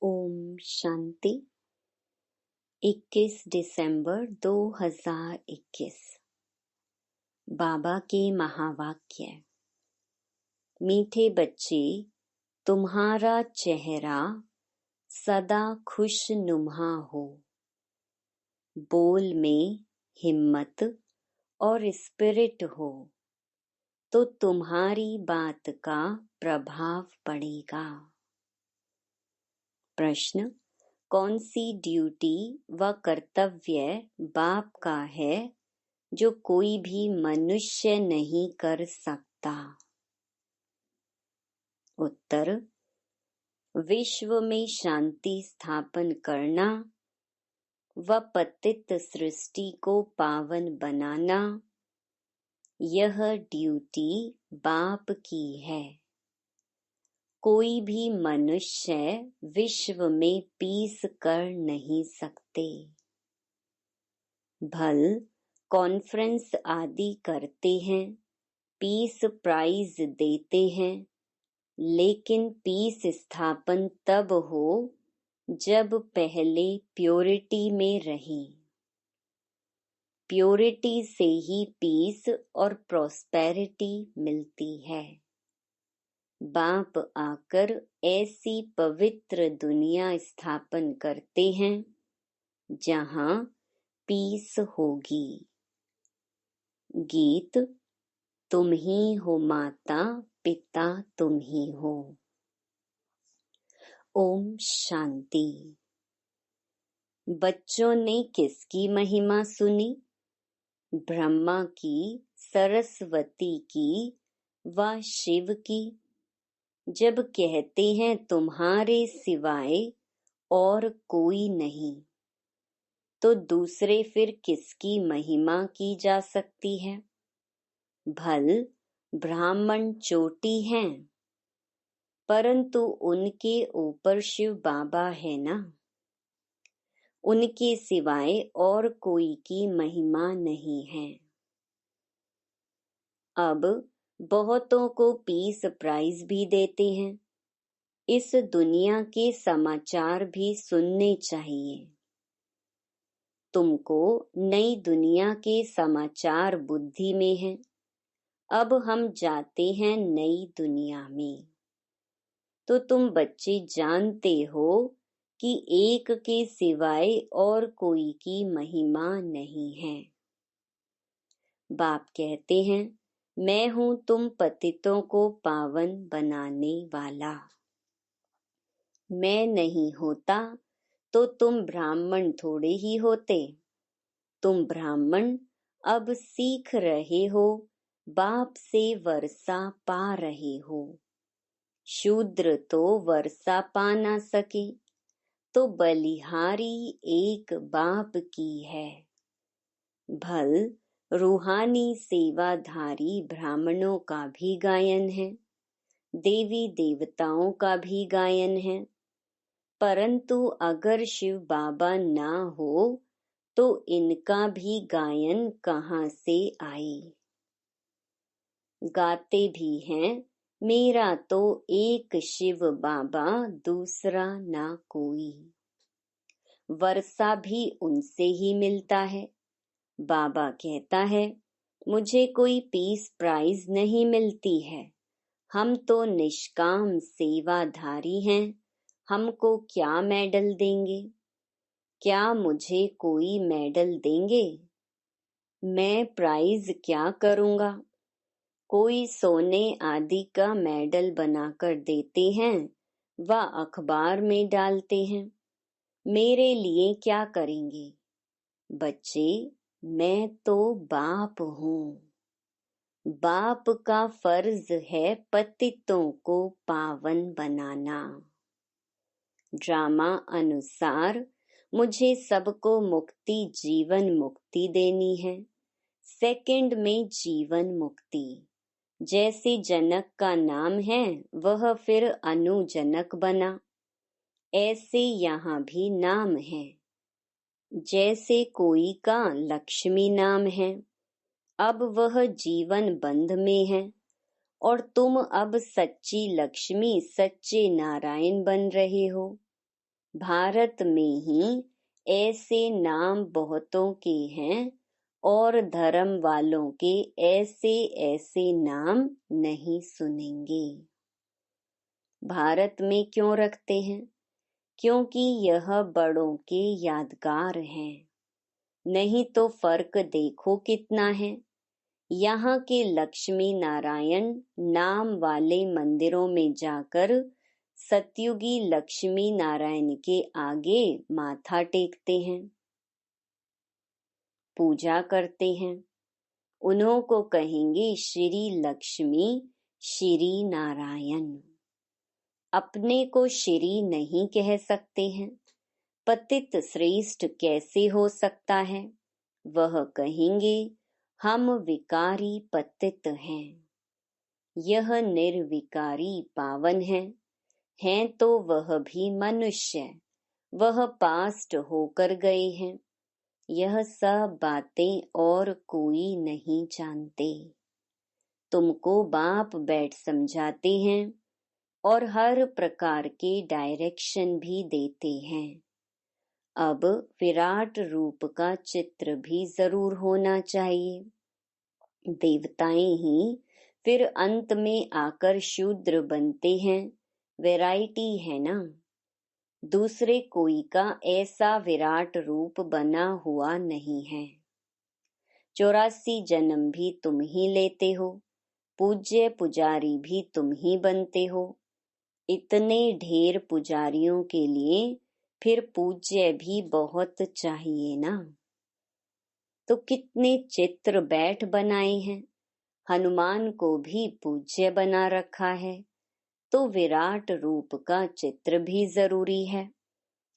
ओम शांति। 21 दिसंबर 2021। बाबा के महावाक्य। मीठे बच्चे, तुम्हारा चेहरा सदा खुशनुमा हो। बोल में हिम्मत और स्पिरिट हो तो तुम्हारी बात का प्रभाव पड़ेगा। प्रश्न: कौन सी ड्यूटी व कर्तव्य बाप का है जो कोई भी मनुष्य नहीं कर सकता? उत्तर: विश्व में शांति स्थापन करना व पतित सृष्टि को पावन बनाना, यह ड्यूटी बाप की है। कोई भी मनुष्य विश्व में पीस कर नहीं सकते। भल कॉन्फ्रेंस आदि करते हैं, पीस प्राइज देते हैं, लेकिन पीस स्थापन तब हो जब पहले प्योरिटी में रहें। प्योरिटी से ही पीस और प्रॉस्पेरिटी मिलती है। बाप आकर ऐसी पवित्र दुनिया स्थापन करते हैं जहां पीस होगी। गीत: तुम ही हो माता पिता, तुम ही हो। ओम शांति। बच्चों ने किसकी महिमा सुनी? ब्रह्मा की, सरस्वती की व शिव की। जब कहते हैं तुम्हारे सिवाय और कोई नहीं, तो दूसरे फिर किसकी महिमा की जा सकती है? भल ब्राह्मण चोटी हैं, परंतु उनके ऊपर शिव बाबा है ना। उनके सिवाय और कोई की महिमा नहीं है। अब बहुतों को पीस प्राइज भी देते हैं। इस दुनिया के समाचार भी सुनने चाहिए। तुमको नई दुनिया के समाचार बुद्धि में हैं। अब हम जाते हैं नई दुनिया में। तो तुम बच्चे जानते हो कि एक के सिवाय और कोई की महिमा नहीं है। बाप कहते हैं, मैं हूं तुम पतितों को पावन बनाने वाला। मैं नहीं होता तो तुम ब्राह्मण थोड़े ही होते। तुम ब्राह्मण अब सीख रहे हो, बाप से वर्षा पा रहे हो। शूद्र तो वर्षा पा ना सके, तो बलिहारी एक बाप की है। भल रूहानी सेवाधारी ब्राह्मणों का भी गायन है, देवी देवताओं का भी गायन है, परंतु अगर शिव बाबा ना हो तो इनका भी गायन कहाँ से आए? गाते भी हैं, मेरा तो एक शिव बाबा, दूसरा ना कोई। वर्षा भी उनसे ही मिलता है। बाबा कहता है, मुझे कोई पीस प्राइज नहीं मिलती है। हम तो निष्काम सेवाधारी हैं। हमको क्या मेडल देंगे? क्या मुझे कोई मेडल देंगे? मैं प्राइज क्या करूंगा? कोई सोने आदि का मेडल बनाकर देते हैं व अखबार में डालते हैं। मेरे लिए क्या करेंगे? बच्चे, मैं तो बाप हूँ। बाप का फर्ज है पतितों को पावन बनाना। ड्रामा अनुसार मुझे सबको मुक्ति, जीवन मुक्ति देनी है। सेकंड में जीवन मुक्ति। जैसे जनक का नाम है वह फिर अनुजनक बना, ऐसे यहाँ भी नाम है। जैसे कोई का लक्ष्मी नाम है, अब वह जीवन बंध में है, और तुम अब सच्ची लक्ष्मी, सच्चे नारायण बन रहे हो। भारत में ही ऐसे नाम बहुतों के हैं और धर्म वालों के ऐसे ऐसे नाम नहीं सुनेंगे। भारत में क्यों रखते हैं? क्योंकि यह बड़ों के यादगार हैं। नहीं तो फर्क देखो कितना है। यहाँ के लक्ष्मी नारायण नाम वाले मंदिरों में जाकर सतयुगी लक्ष्मी नारायण के आगे माथा टेकते हैं, पूजा करते हैं। उन्हों को कहेंगे श्री लक्ष्मी श्री नारायण। अपने को श्री नहीं कह सकते हैं। पतित श्रेष्ठ कैसे हो सकता है? वह कहेंगे हम विकारी पतित हैं। यह निर्विकारी पावन हैं तो वह भी मनुष्य, वह पास्ट होकर गए हैं। यह सब बातें और कोई नहीं जानते। तुमको बाप बैठ समझाते हैं और हर प्रकार के डायरेक्शन भी देते हैं। अब विराट रूप का चित्र भी जरूर होना चाहिए। देवताएं ही फिर अंत में आकर शूद्र बनते हैं। वैरायटी है ना। दूसरे कोई का ऐसा विराट रूप बना हुआ नहीं है। 84 जन्म भी तुम ही लेते हो। पूज्य पुजारी भी तुम ही बनते हो। इतने ढेर पुजारियों के लिए फिर पूज्य भी बहुत चाहिए ना। तो कितने चित्र बैठ बनाए हैं। हनुमान को भी पूज्य बना रखा है, तो विराट रूप का चित्र भी जरूरी है।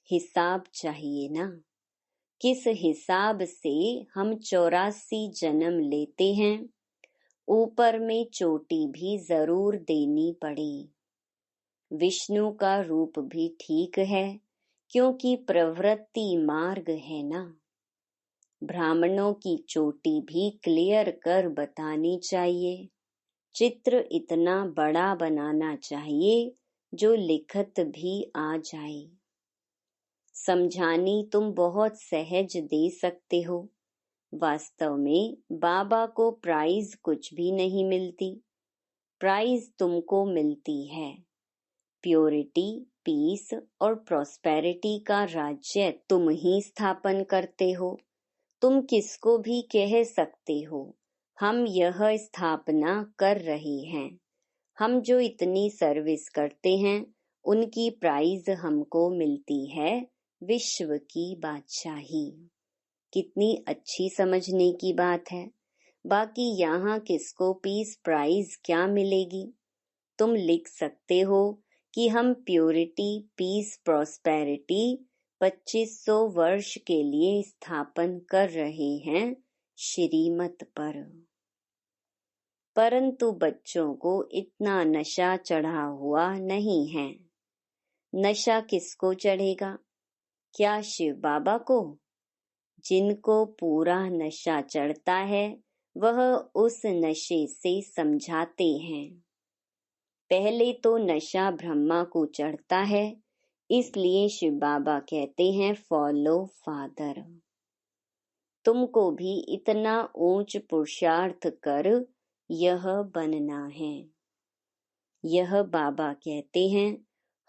हिसाब चाहिए ना। किस हिसाब से हम 84 जन्म लेते हैं। ऊपर में चोटी भी जरूर देनी पड़ी। विष्णु का रूप भी ठीक है, क्योंकि प्रवृत्ति मार्ग है ना। ब्राह्मणों की चोटी भी क्लियर कर बतानी चाहिए। चित्र इतना बड़ा बनाना चाहिए जो लिखत भी आ जाए। समझानी तुम बहुत सहज दे सकते हो। वास्तव में बाबा को प्राइज कुछ भी नहीं मिलती। प्राइज तुमको मिलती है। प्योरिटी, पीस और प्रॉस्पेरिटी का राज्य तुम ही स्थापन करते हो। तुम किसको भी कह सकते हो हम यह स्थापना कर रहे हैं। हम जो इतनी सर्विस करते हैं उनकी प्राइज हमको मिलती है, विश्व की बादशाही। कितनी अच्छी समझने की बात है। बाकी यहाँ किसको पीस प्राइज क्या मिलेगी? तुम लिख सकते हो कि हम प्योरिटी, पीस, प्रॉस्पेरिटी 2500 वर्ष के लिए स्थापन कर रहे हैं श्रीमत पर। परंतु बच्चों को इतना नशा चढ़ा हुआ नहीं है। नशा किसको चढ़ेगा? क्या शिव बाबा को? जिनको पूरा नशा चढ़ता है वह उस नशे से समझाते हैं। पहले तो नशा ब्रह्मा को चढ़ता है, इसलिए शिव बाबा कहते हैं फॉलो फादर। तुमको भी इतना ऊंच पुरुषार्थ कर यह बनना है। यह बाबा कहते हैं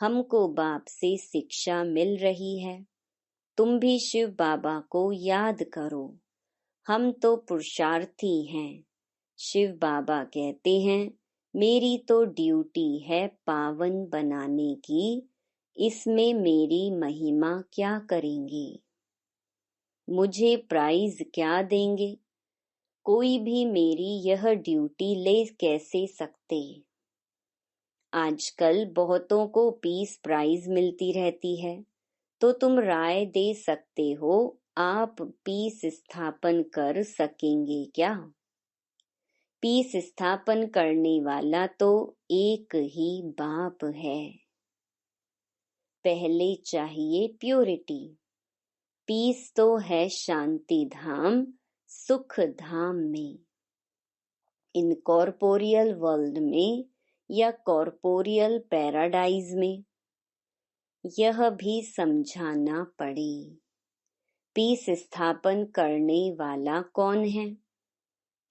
हमको बाप से शिक्षा मिल रही है। तुम भी शिव बाबा को याद करो। हम तो पुरुषार्थी हैं। शिव बाबा कहते हैं मेरी तो ड्यूटी है पावन बनाने की। इसमें मेरी महिमा क्या करेंगे? मुझे प्राइज क्या देंगे? कोई भी मेरी यह ड्यूटी ले कैसे सकते? आजकल बहुतों को पीस प्राइज मिलती रहती है, तो तुम राय दे सकते हो आप पीस स्थापन कर सकेंगे क्या? पीस स्थापन करने वाला तो एक ही बाप है। पहले चाहिए प्योरिटी। पीस तो है शांति धाम, सुख धाम में। इन कॉर्पोरियल वर्ल्ड में या कॉर्पोरियल पैराडाइज में। यह भी समझाना पड़े। पीस स्थापन करने वाला कौन है?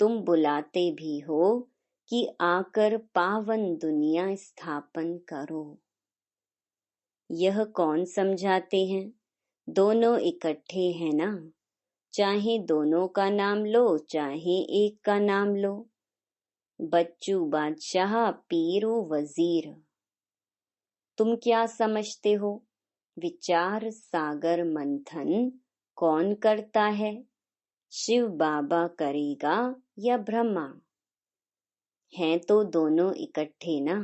तुम बुलाते भी हो कि आकर पावन दुनिया स्थापन करो। यह कौन समझाते हैं? दोनों इकट्ठे हैं ना, चाहे दोनों का नाम लो चाहे एक का नाम लो। बच्चू बादशाह पीरू वजीर। तुम क्या समझते हो? विचार सागर मंथन कौन करता है? शिव बाबा करेगा या ब्रह्मा? हैं तो दोनों इकट्ठे ना।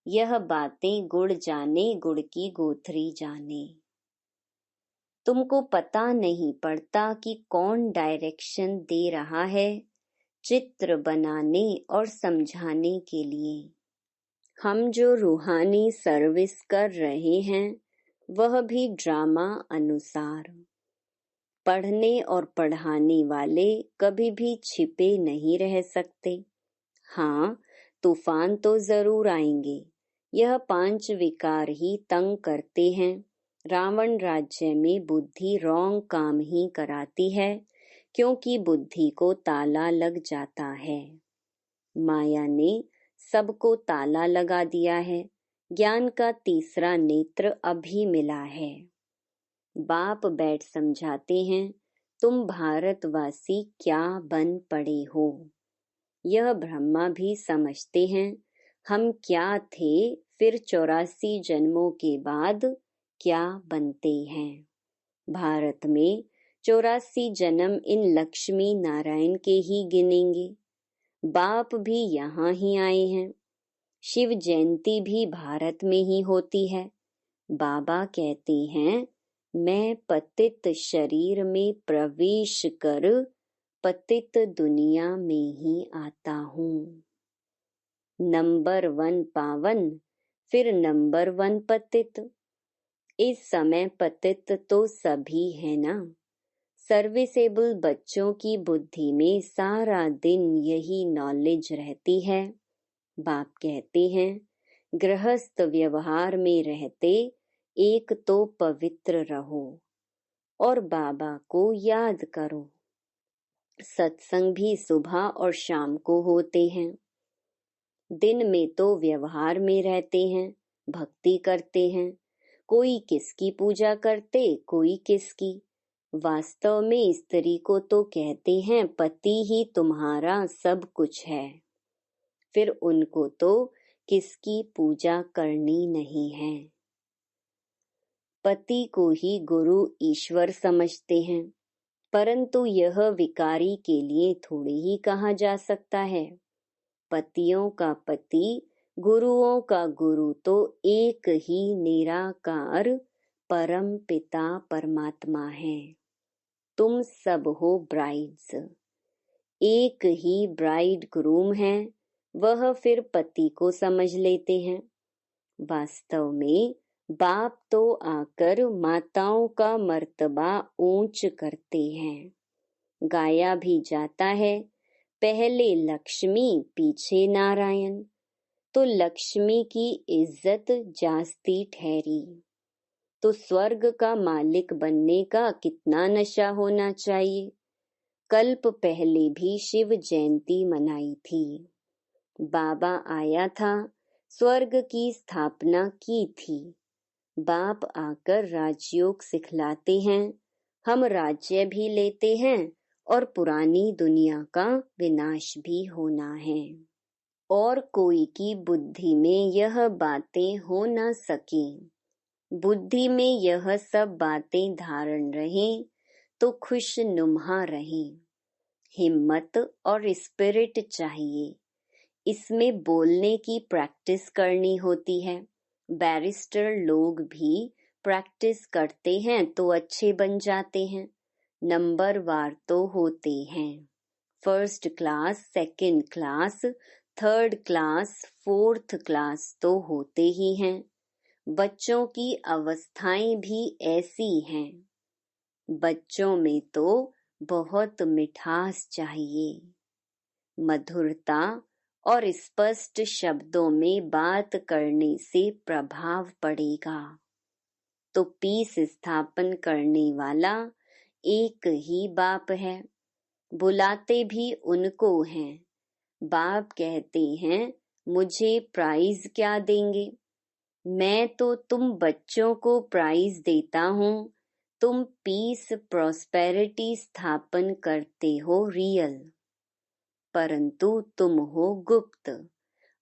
यह बातें गुड़ जाने गुड़ की गोथरी जाने। तुमको पता नहीं पड़ता कि कौन डायरेक्शन दे रहा है चित्र बनाने और समझाने के लिए। हम जो रूहानी सर्विस कर रहे हैं वह भी ड्रामा अनुसार। पढ़ने और पढ़ाने वाले कभी भी छिपे नहीं रह सकते। हाँ, तूफान तो जरूर आएंगे। यह 5 विकार ही तंग करते हैं। रावण राज्य में बुद्धि रॉन्ग काम ही कराती है, क्योंकि बुद्धि को ताला लग जाता है। माया ने सबको ताला लगा दिया है। ज्ञान का तीसरा नेत्र अभी मिला है। बाप बैठ समझाते हैं, तुम भारतवासी क्या बन पड़े हो। यह ब्रह्मा भी समझते हैं, हम क्या थे फिर 84 जन्मों के बाद क्या बनते हैं। भारत में 84 जन्म इन लक्ष्मी नारायण के ही गिनेंगे। बाप भी यहाँ ही आए हैं। शिव जयंती भी भारत में ही होती है। बाबा कहते हैं, मैं पतित शरीर में प्रवेश कर पतित दुनिया में ही आता हूँ। नंबर 1 पावन, फिर नंबर 1 पतित। इस समय पतित तो सभी है ना। सर्विसेबल बच्चों की बुद्धि में सारा दिन यही नॉलेज रहती है। बाप कहते हैं, गृहस्थ व्यवहार में रहते एक तो पवित्र रहो और बाबा को याद करो। सत्संग भी सुबह और शाम को होते हैं। दिन में तो व्यवहार में रहते हैं, भक्ति करते हैं। कोई किसकी पूजा करते, कोई किसकी। वास्तव में स्त्री को तो कहते हैं पति ही तुम्हारा सब कुछ है। फिर उनको तो किसकी पूजा करनी नहीं है। पति को ही गुरु ईश्वर समझते हैं, परंतु यह विकारी के लिए थोड़ी ही कहा जा सकता है। पतियों का पति, गुरुओं का गुरु तो एक ही निराकार परम पिता परमात्मा है। तुम सब हो ब्राइड्स। एक ही ब्राइड ग्रूम है, वह फिर पति को समझ लेते हैं। वास्तव में बाप तो आकर माताओं का मर्तबा ऊंच करते हैं। गाया भी जाता है, पहले लक्ष्मी पीछे नारायण। तो लक्ष्मी की इज्जत जास्ती ठहरी। तो स्वर्ग का मालिक बनने का कितना नशा होना चाहिए। कल्प पहले भी शिव जयंती मनाई थी। बाबा आया था, स्वर्ग की स्थापना की थी। बाप आकर राजयोग सिखलाते हैं, हम राज्य भी लेते हैं और पुरानी दुनिया का विनाश भी होना है। और कोई की बुद्धि में यह बातें हो न सके। बुद्धि में यह सब बातें धारण रहें तो खुश नुमा रहें। हिम्मत और स्पिरिट चाहिए। इसमें बोलने की प्रैक्टिस करनी होती है। बैरिस्टर लोग भी प्रैक्टिस करते हैं तो अच्छे बन जाते हैं। नंबर वार तो होते हैं। 1st class, 2nd class, 3rd class, 4th class तो होते ही हैं। बच्चों की अवस्थाएं भी ऐसी हैं। बच्चों में तो बहुत मिठास चाहिए। मधुरता और स्पष्ट शब्दों में बात करने से प्रभाव पड़ेगा। तो पीस स्थापन करने वाला एक ही बाप है। बुलाते भी उनको हैं। बाप कहते हैं मुझे प्राइज क्या देंगे? मैं तो तुम बच्चों को प्राइज देता हूँ। तुम पीस प्रॉस्पेरिटी स्थापन करते हो रियल, परंतु तुम हो गुप्त।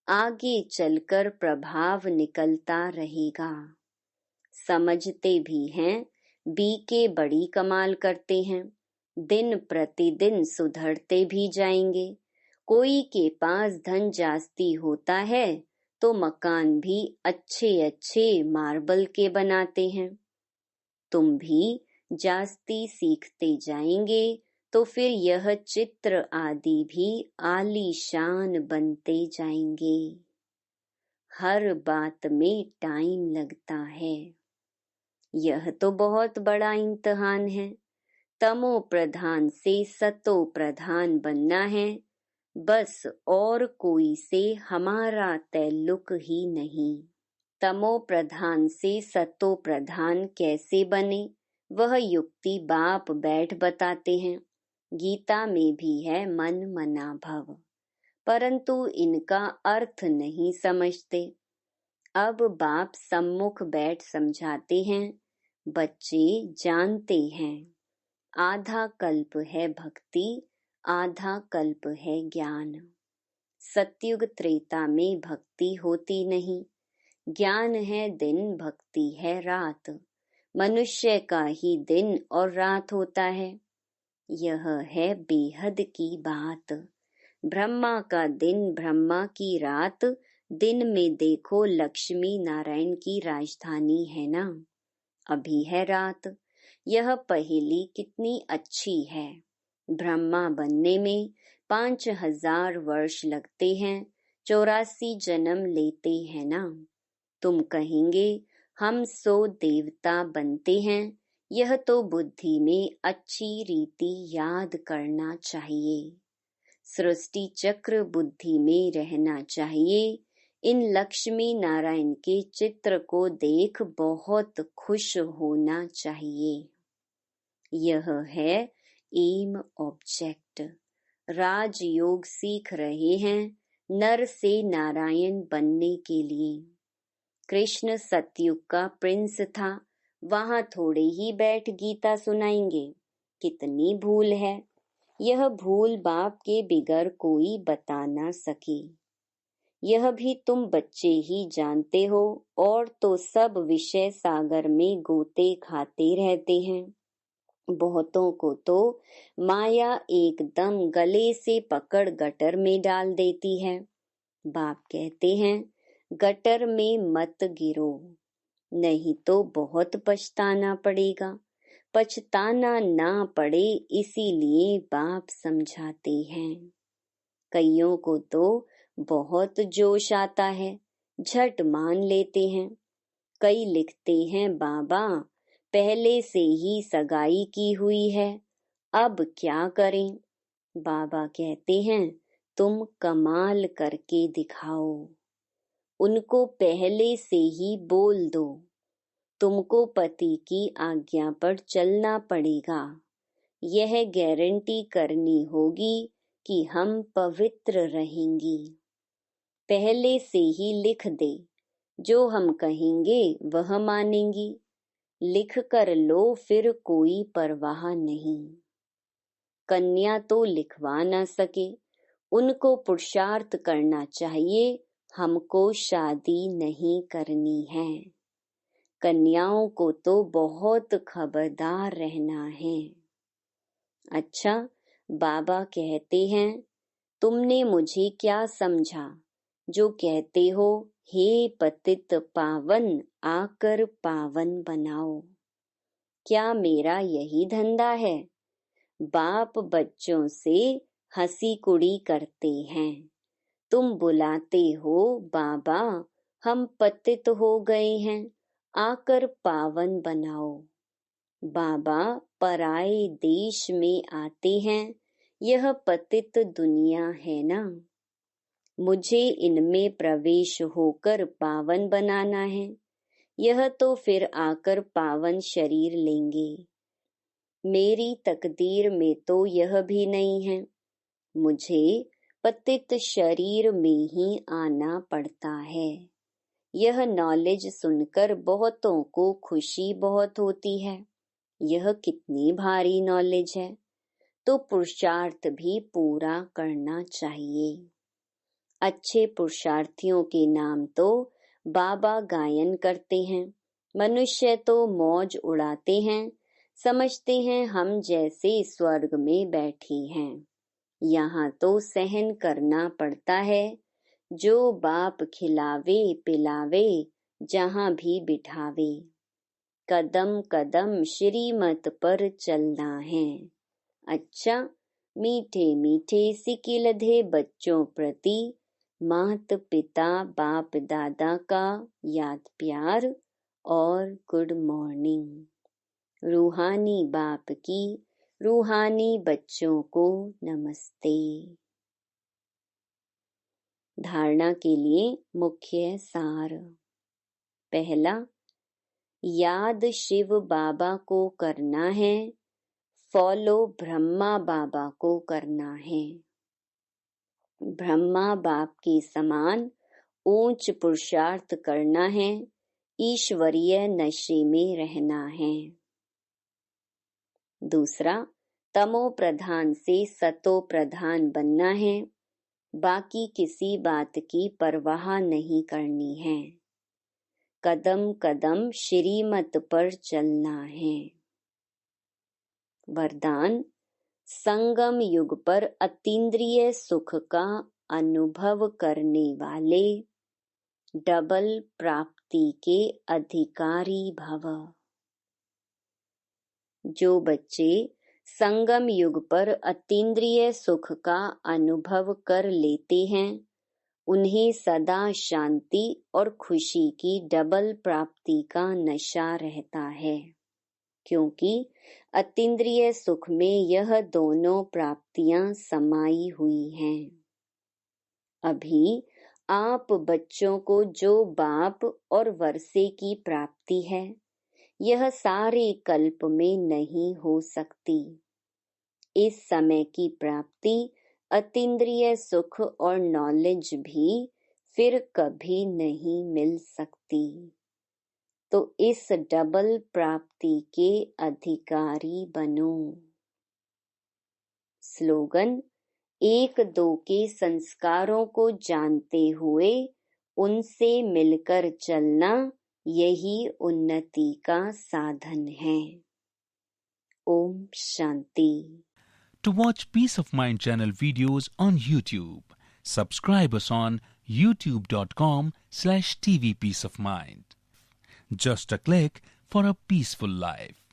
आगे चलकर प्रभाव निकलता रहेगा। समझते भी हैं बीके बड़ी कमाल करते हैं। दिन प्रतिदिन सुधरते भी जाएंगे। कोई के पास धन जास्ती होता है तो मकान भी अच्छे अच्छे मार्बल के बनाते हैं। तुम भी जास्ती सीखते जाएंगे तो फिर यह चित्र आदि भी आलीशान बनते जाएंगे। हर बात में टाइम लगता है। यह तो बहुत बड़ा इम्तिहान है। तमो प्रधान से सतो प्रधान बनना है बस, और कोई से हमारा ताल्लुक ही नहीं। तमो प्रधान से सतो प्रधान कैसे बने, वह युक्ति बाप बैठ बताते हैं। गीता में भी है मन मना भव, परंतु इनका अर्थ नहीं समझते। अब बाप सम्मुख बैठ समझाते हैं। बच्चे जानते हैं आधा कल्प है भक्ति, आधा कल्प है ज्ञान। सतयुग त्रेता में भक्ति होती नहीं। ज्ञान है दिन, भक्ति है रात। मनुष्य का ही दिन और रात होता है। यह है बेहद की बात। ब्रह्मा का दिन, ब्रह्मा की रात। दिन में देखो लक्ष्मी नारायण की राजधानी है ना, अभी है रात। यह पहेली कितनी अच्छी है। ब्रह्मा बनने में 5000 वर्ष लगते हैं, 84 जन्म लेते हैं ना। तुम कहेंगे हम 100 देवता बनते हैं। यह तो बुद्धि में अच्छी रीति याद करना चाहिए। सृष्टि चक्र बुद्धि में रहना चाहिए। इन लक्ष्मी नारायण के चित्र को देख बहुत खुश होना चाहिए। यह है एम ऑब्जेक्ट। राजयोग सीख रहे हैं नर से नारायण बनने के लिए। कृष्ण सतयुग का प्रिंस था, वहां थोड़े ही बैठ गीता सुनाएंगे। कितनी भूल है। यह भूल बाप के बिगर कोई बता ना सके। यह भी तुम बच्चे ही जानते हो, और तो सब विषय सागर में गोते खाते रहते हैं। बहुतों को तो माया एकदम गले से पकड़ गटर में डाल देती है। बाप कहते हैं गटर में मत गिरो, नहीं तो बहुत पछताना पड़ेगा। पछताना ना पड़े इसीलिए बाप समझाते हैं। कईयों को तो बहुत जोश आता है, झट मान लेते हैं। कई लिखते हैं बाबा पहले से ही सगाई की हुई है, अब क्या करें? बाबा कहते हैं तुम कमाल करके दिखाओ। उनको पहले से ही बोल दो तुमको पति की आज्ञा पर चलना पड़ेगा। यह गारंटी करनी होगी कि हम पवित्र रहेंगी। पहले से ही लिख दे, जो हम कहेंगे वह मानेंगी। लिख कर लो, फिर कोई परवाह नहीं। कन्या तो लिखवा ना सके, उनको पुरुषार्थ करना चाहिए। हमको शादी नहीं करनी है। कन्याओं को तो बहुत खबरदार रहना है। अच्छा, बाबा कहते हैं तुमने मुझे क्या समझा जो कहते हो हे पतित पावन आकर पावन बनाओ? क्या मेरा यही धंधा है? बाप बच्चों से हंसी कुड़ी करते हैं। तुम बुलाते हो बाबा हम पतित हो गए हैं, आकर पावन बनाओ। बाबा पराए देश में आते हैं, यह पतित दुनिया है ना। मुझे इनमें प्रवेश होकर पावन बनाना है। यह तो फिर आकर पावन शरीर लेंगे। मेरी तकदीर में तो यह भी नहीं है, मुझे पतित शरीर में ही आना पड़ता है। यह नॉलेज सुनकर बहुतों को खुशी बहुत होती है। यह कितनी भारी नॉलेज है, तो पुरुषार्थ भी पूरा करना चाहिए। अच्छे पुरुषार्थियों के नाम तो बाबा गायन करते हैं। मनुष्य तो मौज उड़ाते हैं, समझते हैं हम जैसे स्वर्ग में बैठे हैं। यहाँ तो सहन करना पड़ता है। जो बाप खिलावे पिलावे, जहाँ भी बिठावे। कदम कदम श्रीमत पर चलना है। अच्छा, मीठे मीठे सिकिलधे बच्चों प्रति मात पिता बाप दादा का याद प्यार और गुड मॉर्निंग। रूहानी बाप की रूहानी बच्चों को नमस्ते। धारणा के लिए मुख्य सार। पहला, याद शिव बाबा को करना है, फॉलो ब्रह्मा बाबा को करना है। ब्रह्मा बाप के समान ऊंच पुरुषार्थ करना है, ईश्वरीय नशे में रहना है। दूसरा, तमो प्रधान से सतो प्रधान बनना है, बाकी किसी बात की परवाह नहीं करनी है। कदम कदम श्रीमत पर चलना है। वरदान, संगम युग पर अतीन्द्रिय सुख का अनुभव करने वाले डबल प्राप्ति के अधिकारी भव। जो बच्चे संगम युग पर अतीन्द्रिय सुख का अनुभव कर लेते हैं, उन्हें सदा शांति और खुशी की डबल प्राप्ति का नशा रहता है, क्योंकि अतीन्द्रिय सुख में यह दोनों प्राप्तियां समाई हुई हैं। अभी आप बच्चों को जो बाप और वर्षे की प्राप्ति है, यह सारे कल्प में नहीं हो सकती। इस समय की प्राप्ति अतीन्द्रिय सुख और नॉलेज भी फिर कभी नहीं मिल सकती। तो इस डबल प्राप्ति के अधिकारी बनो। स्लोगन, एक दो के संस्कारों को जानते हुए उनसे मिलकर चलना, यही उन्नति का साधन है। Om Shanti. To watch Peace of Mind channel videos on YouTube, subscribe us on youtube.com/tvpeaceofmind. Just a click for a peaceful life.